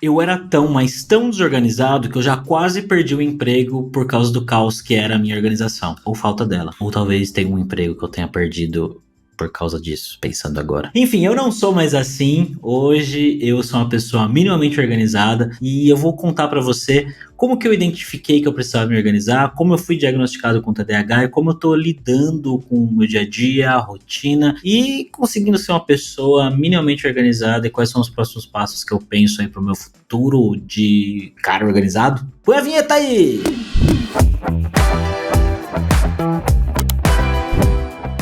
eu era tão, mas tão desorganizado que eu já quase perdi o emprego por causa do caos que era a minha organização. Ou falta dela. Ou talvez tenha um emprego que eu tenha perdido por causa disso, pensando agora. Enfim, eu não sou mais assim. Hoje eu sou uma pessoa minimamente organizada e eu vou contar pra você como que eu identifiquei que eu precisava me organizar, como eu fui diagnosticado com TDAH e como eu tô lidando com o meu dia a dia, a rotina e conseguindo ser uma pessoa minimamente organizada e quais são os próximos passos que eu penso aí pro meu futuro de cara organizado. Põe a vinheta aí!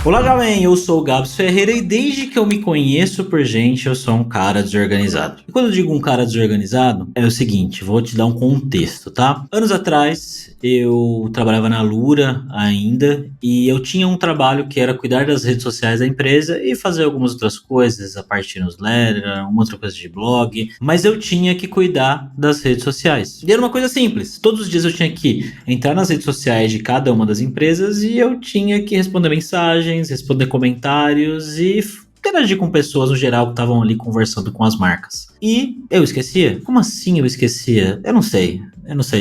Olá, galera, eu sou o Gabs Ferreira e desde que eu me conheço por gente, eu sou um cara desorganizado. E quando eu digo um cara desorganizado, é o seguinte, vou te dar um contexto, tá? Anos atrás, eu trabalhava na Lura ainda e eu tinha um trabalho que era cuidar das redes sociais da empresa e fazer algumas outras coisas, a parte de newsletter, uma outra coisa de blog, mas eu tinha que cuidar das redes sociais. E era uma coisa simples, todos os dias eu tinha que entrar nas redes sociais de cada uma das empresas e eu tinha que responder mensagens, responder comentários e interagir com pessoas no geral que estavam ali conversando com as marcas. E eu esquecia? Como assim eu esquecia? Eu não sei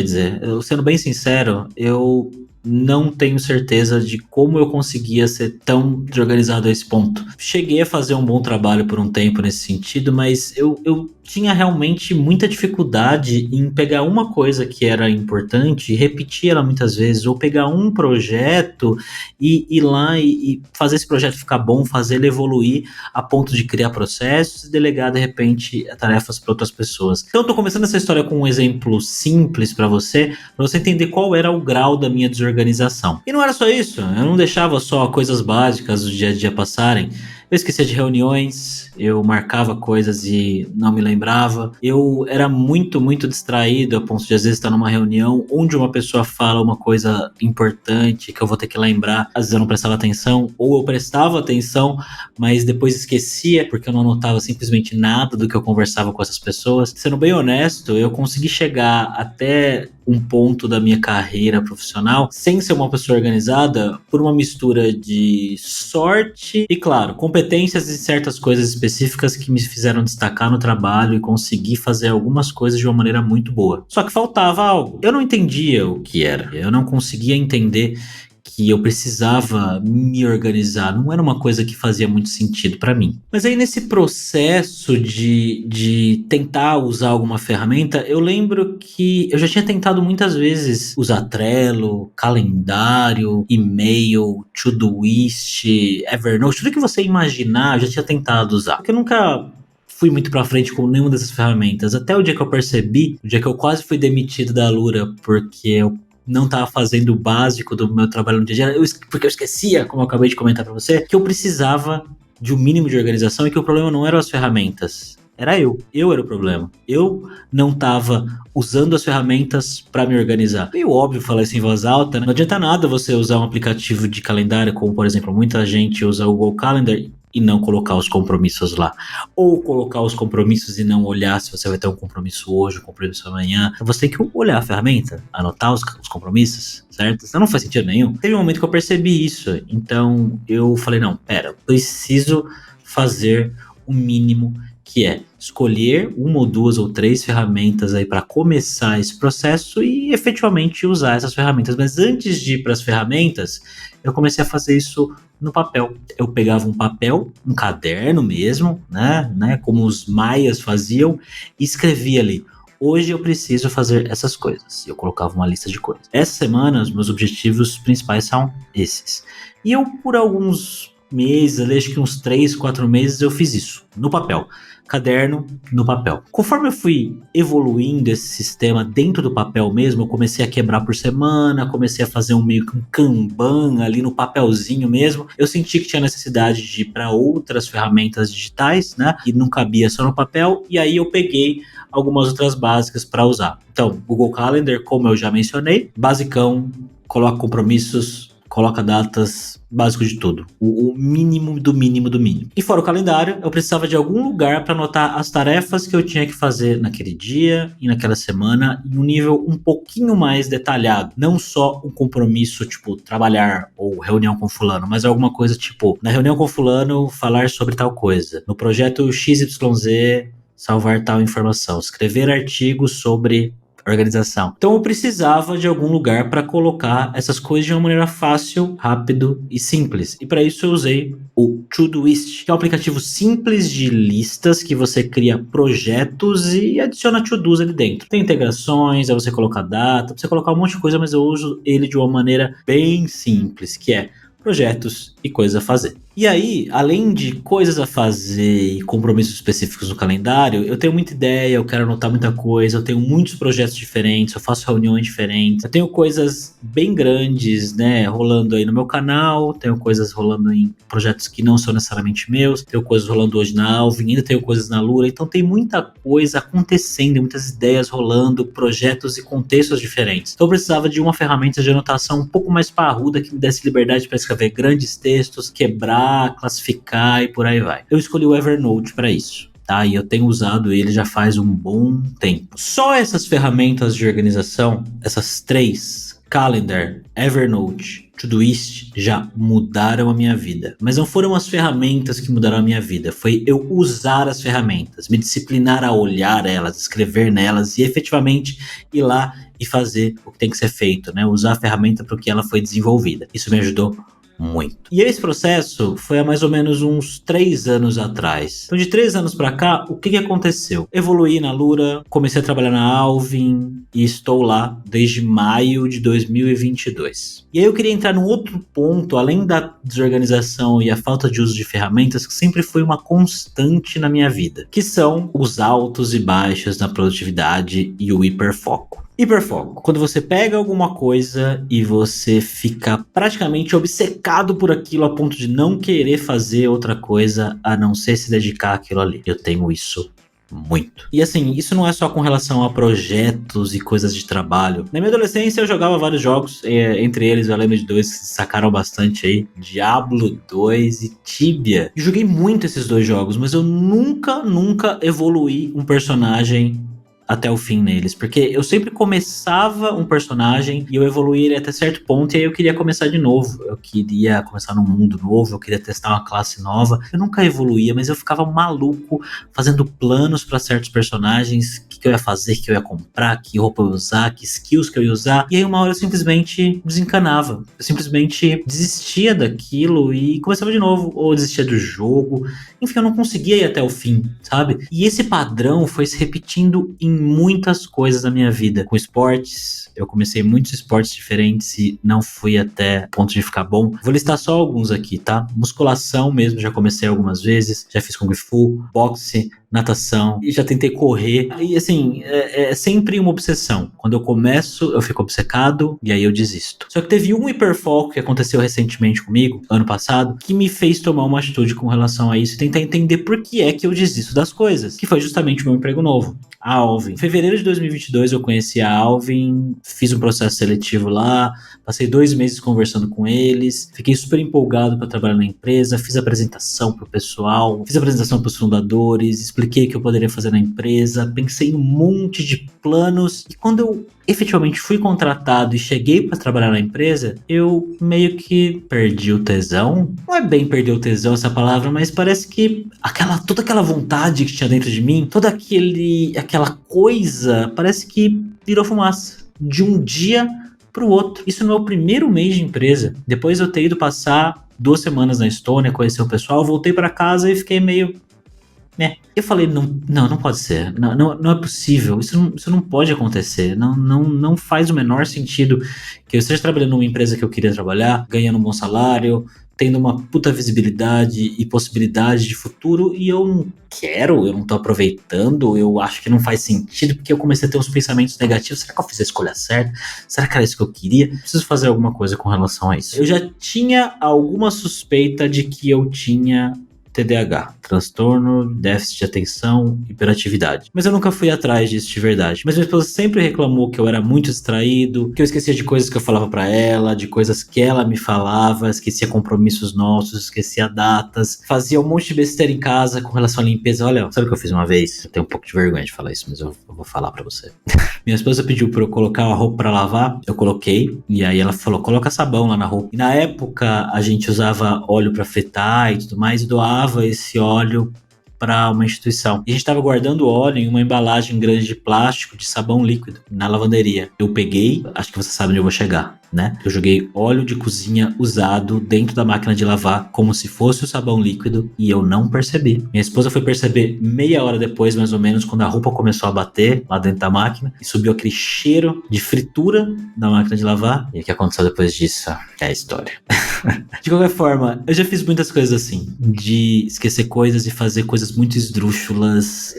dizer. Sendo bem sincero, eu não tenho certeza de como eu conseguia ser tão desorganizado a esse ponto. Cheguei a fazer um bom trabalho por um tempo nesse sentido, mas eu tinha realmente muita dificuldade em pegar uma coisa que era importante e repetir ela muitas vezes, ou pegar um projeto e ir lá e fazer esse projeto ficar bom, fazer ele evoluir a ponto de criar processos e delegar de repente tarefas para outras pessoas. Então eu tô começando essa história com um exemplo simples para você entender qual era o grau da minha desorganização. E não era só isso, eu não deixava só coisas básicas do dia a dia passarem. Eu esquecia de reuniões, eu marcava coisas e não me lembrava. Eu era muito distraído a ponto de às vezes estar numa reunião onde uma pessoa fala uma coisa importante que eu vou ter que lembrar. Às vezes eu não prestava atenção, ou eu prestava atenção, mas depois esquecia porque eu não anotava simplesmente nada do que eu conversava com essas pessoas. Sendo bem honesto, eu consegui chegar até um ponto da minha carreira profissional sem ser uma pessoa organizada por uma mistura de sorte e, claro, competências e certas coisas específicas que me fizeram destacar no trabalho e conseguir fazer algumas coisas de uma maneira muito boa. Só que faltava algo. Eu não entendia o que era. Eu não conseguia entender que eu precisava me organizar, não era uma coisa que fazia muito sentido para mim. Mas aí nesse processo de tentar usar alguma ferramenta, eu lembro que eu já tinha tentado muitas vezes usar Trello, calendário, e-mail, Todoist, Evernote, tudo que você imaginar, eu já tinha tentado usar. Porque eu nunca fui muito pra frente com nenhuma dessas ferramentas, até o dia que eu percebi, o dia que eu quase fui demitido da Lura, porque eu não estava fazendo o básico do meu trabalho no dia a dia, porque eu esquecia, como eu acabei de comentar para você, que eu precisava de um mínimo de organização e que o problema não eram as ferramentas, era eu era o problema. Eu não estava usando as ferramentas para me organizar. Meio óbvio falar isso em voz alta, né? Não adianta nada você usar um aplicativo de calendário, como por exemplo, muita gente usa o Google Calendar e não colocar os compromissos lá. Ou colocar os compromissos e não olhar se você vai ter um compromisso hoje, um compromisso amanhã. Você tem que olhar a ferramenta, anotar os compromissos, certo? Isso não faz sentido nenhum. Teve um momento que eu percebi isso, então eu falei, não, pera, preciso fazer o mínimo, que é escolher uma ou duas ou três ferramentas aí para começar esse processo e efetivamente usar essas ferramentas. Mas antes de ir para as ferramentas, eu comecei a fazer isso no papel. Eu pegava um papel, um caderno mesmo, né, como os maias faziam, e escrevia ali: hoje eu preciso fazer essas coisas. Eu colocava uma lista de coisas. Essa semana, os meus objetivos principais são esses. E eu, por alguns meses, ali, acho que uns 3, 4 meses, eu fiz isso, no papel. Caderno no papel. Conforme eu fui evoluindo esse sistema dentro do papel mesmo, eu comecei a quebrar por semana, comecei a fazer meio que um Kanban ali no papelzinho mesmo. Eu senti que tinha necessidade de ir para outras ferramentas digitais, né? E não cabia só no papel. E aí eu peguei algumas outras básicas para usar. Então, Google Calendar, como eu já mencionei, basicão, coloca compromissos, coloca datas, básico de tudo. O mínimo do mínimo do mínimo. E fora o calendário, eu precisava de algum lugar para anotar as tarefas que eu tinha que fazer naquele dia e naquela semana em um nível um pouquinho mais detalhado. Não só um compromisso, tipo, trabalhar ou reunião com fulano, mas alguma coisa tipo, na reunião com fulano, falar sobre tal coisa. No projeto XYZ, salvar tal informação, escrever artigos sobre organização. Então eu precisava de algum lugar para colocar essas coisas de uma maneira fácil, rápido e simples. E para isso eu usei o Todoist, que é um aplicativo simples de listas que você cria projetos e adiciona to-dos ali dentro. Tem integrações, aí você coloca data, você colocar um monte de coisa, mas eu uso ele de uma maneira bem simples, que é projetos e coisas a fazer. E aí, além de coisas a fazer e compromissos específicos no calendário, eu tenho muita ideia, eu quero anotar muita coisa, eu tenho muitos projetos diferentes, eu faço reuniões diferentes, eu tenho coisas bem grandes, né, rolando aí no meu canal, tenho coisas rolando em projetos que não são necessariamente meus, tenho coisas rolando hoje na Alvin, ainda tenho coisas na Lura, então tem muita coisa acontecendo, muitas ideias rolando, projetos e contextos diferentes. Então eu precisava de uma ferramenta de anotação um pouco mais parruda que me desse liberdade para escrever grandes textos, quebrar, classificar e por aí vai. Eu escolhi o Evernote para isso. Tá? E eu tenho usado ele já faz um bom tempo. Só essas ferramentas de organização, essas três, Calendar, Evernote, Todoist, já mudaram a minha vida. Mas não foram as ferramentas que mudaram a minha vida, foi eu usar as ferramentas, me disciplinar a olhar elas, escrever nelas e efetivamente ir lá e fazer o que tem que ser feito, né? Usar a ferramenta para o que ela foi desenvolvida. Isso me ajudou muito. E esse processo foi há mais ou menos uns 3 anos atrás. Então de 3 anos pra cá, o que aconteceu? Evoluí na Lura, comecei a trabalhar na Alvin e estou lá desde maio de 2022. E aí eu queria entrar num outro ponto, além da desorganização e a falta de uso de ferramentas, que sempre foi uma constante na minha vida, que são os altos e baixos na produtividade e o hiperfoco. Hiperfoco. Quando você pega alguma coisa e você fica praticamente obcecado por aquilo a ponto de não querer fazer outra coisa a não ser se dedicar àquilo ali. Eu tenho isso muito. E assim, isso não é só com relação a projetos e coisas de trabalho. Na minha adolescência eu jogava vários jogos, entre eles eu lembro de dois que sacaram bastante aí, Diablo 2 e Tibia. Eu joguei muito esses dois jogos, mas eu nunca evoluí um personagem até o fim neles, porque eu sempre começava um personagem e eu evoluía ele até certo ponto e aí eu queria começar de novo, eu queria começar num mundo novo, eu queria testar uma classe nova, eu nunca evoluía, mas eu ficava maluco fazendo planos para certos personagens, o que eu ia fazer, o que eu ia comprar, que roupa eu ia usar, que skills que eu ia usar, e aí uma hora eu simplesmente desencanava, eu simplesmente desistia daquilo e começava de novo, ou desistia do jogo, enfim, eu não conseguia ir até o fim, sabe? E esse padrão foi se repetindo em muitas coisas da minha vida. Com esportes, eu comecei muitos esportes diferentes e não fui até o ponto de ficar bom. Vou listar só alguns aqui, tá? Musculação mesmo, já comecei algumas vezes, já fiz Kung Fu, boxe, natação, e já tentei correr. E assim, é sempre uma obsessão. Quando eu começo, eu fico obcecado e aí eu desisto. Só que teve um hiperfoco que aconteceu recentemente comigo, ano passado, que me fez tomar uma atitude com relação a isso e tentar entender por que é que eu desisto das coisas, que foi justamente o meu emprego novo, a Alvin. Em fevereiro de 2022 eu conheci a Alvin, fiz um processo seletivo lá, passei 2 meses conversando com eles, fiquei super empolgado para trabalhar na empresa, fiz apresentação pro pessoal, fiz apresentação pros fundadores, expliquei o que eu poderia fazer na empresa, pensei em um monte de planos e quando eu efetivamente fui contratado e cheguei para trabalhar na empresa, eu meio que perdi o tesão. Não é bem perder o tesão essa palavra, mas parece que toda aquela vontade que tinha dentro de mim, aquela coisa, parece que virou fumaça. De um dia pro outro. Isso no meu primeiro mês de empresa. Depois eu ter ido passar 2 semanas na Estônia, conhecer o pessoal, voltei para casa e fiquei meio... Eu falei, não pode ser, não é possível, isso não pode acontecer, não faz o menor sentido que eu esteja trabalhando numa empresa que eu queria trabalhar, ganhando um bom salário, tendo uma puta visibilidade e possibilidade de futuro e eu não quero, eu não tô aproveitando, eu acho que não faz sentido porque eu comecei a ter uns pensamentos negativos, será que eu fiz a escolha certa? Será que era isso que eu queria? Preciso fazer alguma coisa com relação a isso. Eu já tinha alguma suspeita de que eu tinha TDAH, transtorno, déficit de atenção, hiperatividade. Mas eu nunca fui atrás disso de verdade. Mas minha esposa sempre reclamou que eu era muito distraído, que eu esquecia de coisas que eu falava pra ela, de coisas que ela me falava, esquecia compromissos nossos, esquecia datas, fazia um monte de besteira em casa com relação à limpeza. Olha, sabe o que eu fiz uma vez? Eu tenho um pouco de vergonha de falar isso, mas eu vou falar pra você. Minha esposa pediu pra eu colocar a roupa pra lavar, eu coloquei, e aí ela falou, coloca sabão lá na roupa. E na época a gente usava óleo pra fritar e tudo mais, e doava esse óleo para uma instituição. E a gente estava guardando óleo em uma embalagem grande de plástico de sabão líquido na lavanderia. Eu peguei, acho que você sabe onde eu vou chegar, né? Eu joguei óleo de cozinha usado dentro da máquina de lavar como se fosse o sabão líquido e eu não percebi. Minha esposa foi perceber meia hora depois, mais ou menos, quando a roupa começou a bater lá dentro da máquina e subiu aquele cheiro de fritura da máquina de lavar. E o que aconteceu depois disso é a história. De qualquer forma, eu já fiz muitas coisas assim, de esquecer coisas e fazer coisas muito esdrúxulas,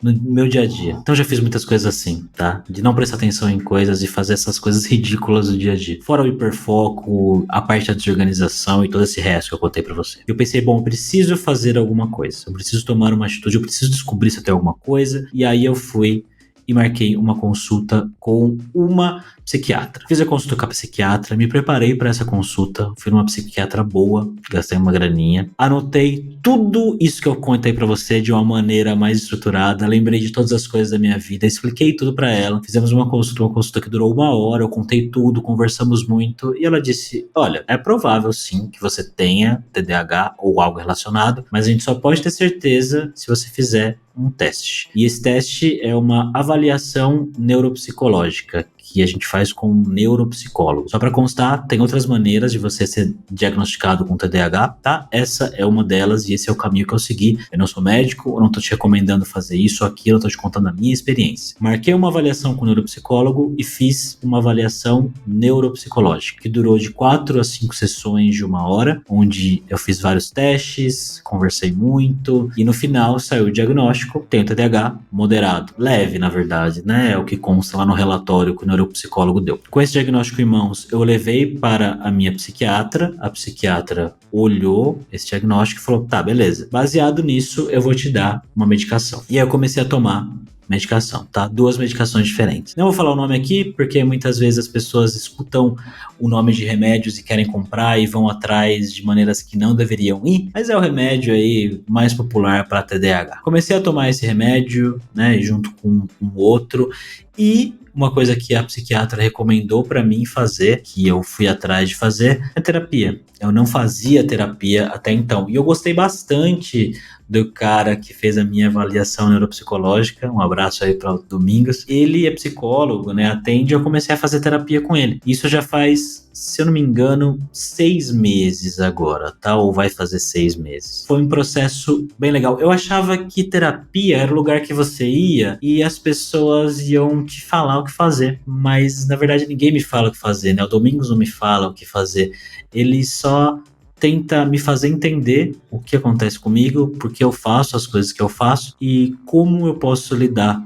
no meu dia a dia. Então eu já fiz muitas coisas assim, tá? De não prestar atenção em coisas e fazer essas coisas ridículas do dia a dia. Fora o hiperfoco, a parte da desorganização e todo esse resto que eu contei pra você. Eu pensei, bom, eu preciso fazer alguma coisa. Eu preciso tomar uma atitude, eu preciso descobrir se eu tenho alguma coisa. E aí eu fui e marquei uma consulta com uma psiquiatra. Fiz a consulta com a psiquiatra, me preparei para essa consulta, fui numa psiquiatra boa, gastei uma graninha, anotei tudo isso que eu contei para você de uma maneira mais estruturada, lembrei de todas as coisas da minha vida, expliquei tudo para ela, fizemos uma consulta que durou 1 hora, eu contei tudo, conversamos muito, e ela disse, olha, é provável sim que você tenha TDAH ou algo relacionado, mas a gente só pode ter certeza se você fizer um teste. E esse teste é uma avaliação neuropsicológica que a gente faz com um neuropsicólogo. Só para constar, tem outras maneiras de você ser diagnosticado com TDAH, tá? Essa é uma delas e esse é o caminho que eu segui. Eu não sou médico, eu não tô te recomendando fazer isso ou aquilo, eu tô te contando a minha experiência. Marquei uma avaliação com o neuropsicólogo e fiz uma avaliação neuropsicológica, que durou de 4 a 5 sessões de 1 hora, onde eu fiz vários testes, conversei muito e no final saiu o diagnóstico, tenho TDAH moderado, leve na verdade, né? É o que consta lá no relatório que o neuropsicólogo deu. Com esse diagnóstico em mãos, eu levei para a minha psiquiatra, a psiquiatra olhou esse diagnóstico e falou, tá, beleza, baseado nisso eu vou te dar uma medicação. E aí eu comecei a tomar medicação, tá? 2 medicações diferentes. Não vou falar o nome aqui, porque muitas vezes as pessoas escutam o nome de remédios e querem comprar e vão atrás de maneiras que não deveriam ir, mas é o remédio aí mais popular para TDAH. Comecei a tomar esse remédio, né, junto com um outro, e uma coisa que a psiquiatra recomendou para mim fazer, que eu fui atrás de fazer, é terapia. Eu não fazia terapia até então. E eu gostei bastante do cara que fez a minha avaliação neuropsicológica. Um abraço aí para o Domingos. Ele é psicólogo, né? Atende, eu comecei a fazer terapia com ele. Isso já faz, se eu não me engano, 6 meses agora, tá? Ou vai fazer 6 meses. Foi um processo bem legal. Eu achava que terapia era o lugar que você ia e as pessoas iam te falar o que fazer. Mas, na verdade, ninguém me fala o que fazer, né? O Domingos não me fala o que fazer. Ele só tenta me fazer entender o que acontece comigo, por que eu faço as coisas que eu faço e como eu posso lidar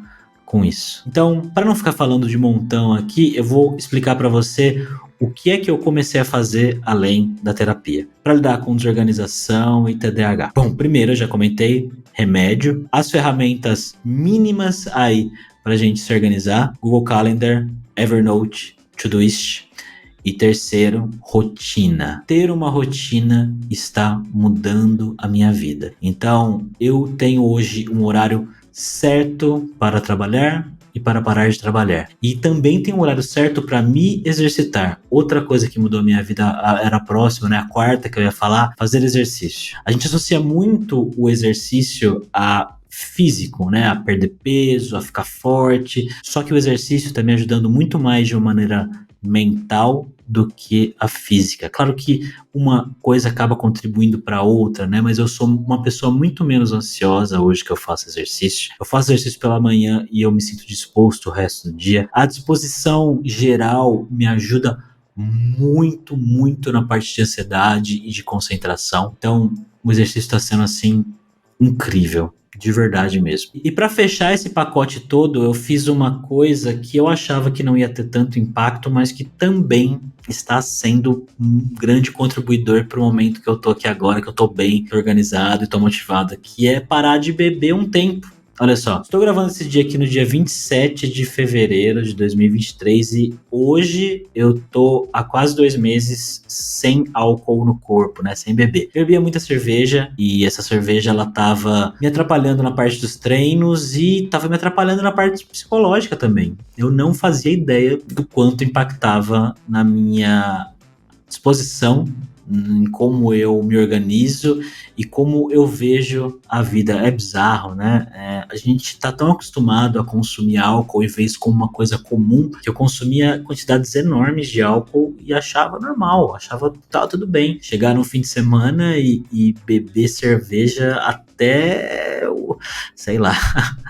com isso. Então, para não ficar falando de montão aqui, eu vou explicar para você o que é que eu comecei a fazer além da terapia, para lidar com desorganização e TDAH. Bom, primeiro eu já comentei, remédio, as ferramentas mínimas aí para a gente se organizar, Google Calendar, Evernote, Todoist. E terceiro, rotina. Ter uma rotina está mudando a minha vida. Então, eu tenho hoje um horário certo para trabalhar e para parar de trabalhar. E também tem um horário certo para me exercitar. Outra coisa que mudou a minha vida era próxima, né? A quarta que eu ia falar, fazer exercício. A gente associa muito o exercício a físico, né? A perder peso, a ficar forte. Só que o exercício está me ajudando muito mais de uma maneira mental do que a física. Claro que uma coisa acaba contribuindo para outra, né? Mas eu sou uma pessoa muito menos ansiosa hoje que eu faço exercício. Eu faço exercício pela manhã e eu me sinto disposto o resto do dia. A disposição geral me ajuda muito, muito na parte de ansiedade e de concentração. Então, o exercício está sendo, assim, incrível. De verdade mesmo. E para fechar esse pacote todo, eu fiz uma coisa que eu achava que não ia ter tanto impacto, mas que também está sendo um grande contribuidor para o momento que eu tô aqui agora, que eu tô bem organizado e tô motivado, que é parar de beber um tempo. Olha só, estou gravando esse dia aqui no dia 27 de fevereiro de 2023 e hoje eu tô há quase 2 meses sem álcool no corpo, né? Sem beber. Eu bebia muita cerveja e essa cerveja ela tava me atrapalhando na parte dos treinos e tava me atrapalhando na parte psicológica também. Eu não fazia ideia do quanto impactava na minha disposição em como eu me organizo e como eu vejo a vida. É bizarro, né? A gente tá tão acostumado a consumir álcool e ver isso como uma coisa comum, que eu consumia quantidades enormes de álcool e achava normal, achava que tava tudo bem. Chegar no fim de semana e beber cerveja até, sei lá,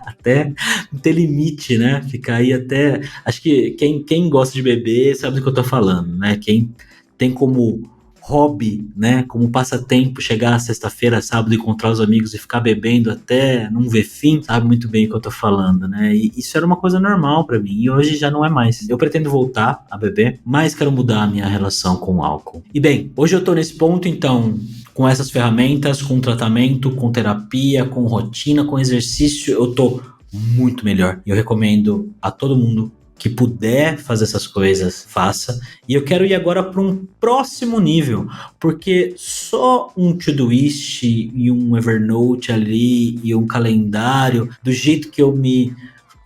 até não ter limite, né? Ficar aí até... Acho que quem gosta de beber sabe do que eu tô falando, né? Quem tem como hobby, né, como passatempo, chegar à sexta-feira, sábado, encontrar os amigos e ficar bebendo até não ver fim, sabe muito bem o que eu tô falando, né? E isso era uma coisa normal pra mim e hoje já não é mais. Eu pretendo voltar a beber, mas quero mudar a minha relação com o álcool. E bem, hoje eu tô nesse ponto, então, com essas ferramentas, com tratamento, com terapia, com rotina, com exercício, eu tô muito melhor. E eu recomendo a todo mundo que puder fazer essas coisas, faça. E eu quero ir agora para um próximo nível, porque só um Todoist e um Evernote ali e um calendário, do jeito que eu me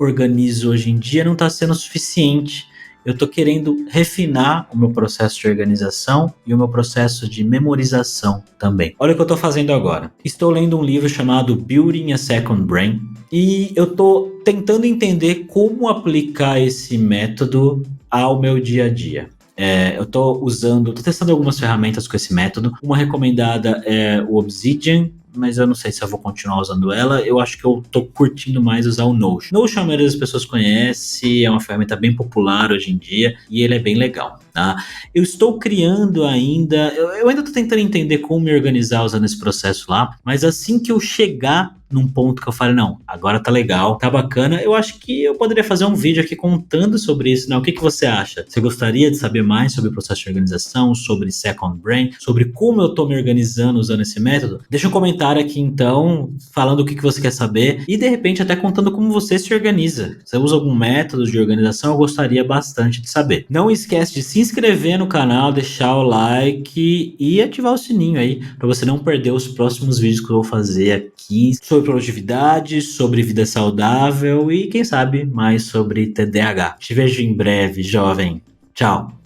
organizo hoje em dia, não está sendo suficiente. Eu estou querendo refinar o meu processo de organização e o meu processo de memorização também. Olha o que eu estou fazendo agora. Estou lendo um livro chamado Building a Second Brain e eu estou tentando entender como aplicar esse método ao meu dia a dia. Eu tô testando algumas ferramentas com esse método. Uma recomendada é o Obsidian, mas eu não sei se eu vou continuar usando ela. Eu acho que eu tô curtindo mais usar o Notion. Notion a maioria das pessoas conhece, é uma ferramenta bem popular hoje em dia e ele é bem legal, tá? Eu estou criando ainda, eu ainda tô tentando entender como me organizar usando esse processo lá, mas assim que eu chegar num ponto que eu falo, não, agora tá legal, tá bacana, eu acho que eu poderia fazer um vídeo aqui contando sobre isso, né? O que você acha? Você gostaria de saber mais sobre o processo de organização, sobre Second Brain, sobre como eu tô me organizando usando esse método? Deixa um comentário aqui então, falando o que você quer saber e de repente até contando como você se organiza. Você usa algum método de organização? Eu gostaria bastante de saber. Não esquece de se inscrever no canal, deixar o like e ativar o sininho aí, para você não perder os próximos vídeos que eu vou fazer aqui sobre produtividade, sobre vida saudável e, quem sabe, mais sobre TDAH. Te vejo em breve, jovem. Tchau.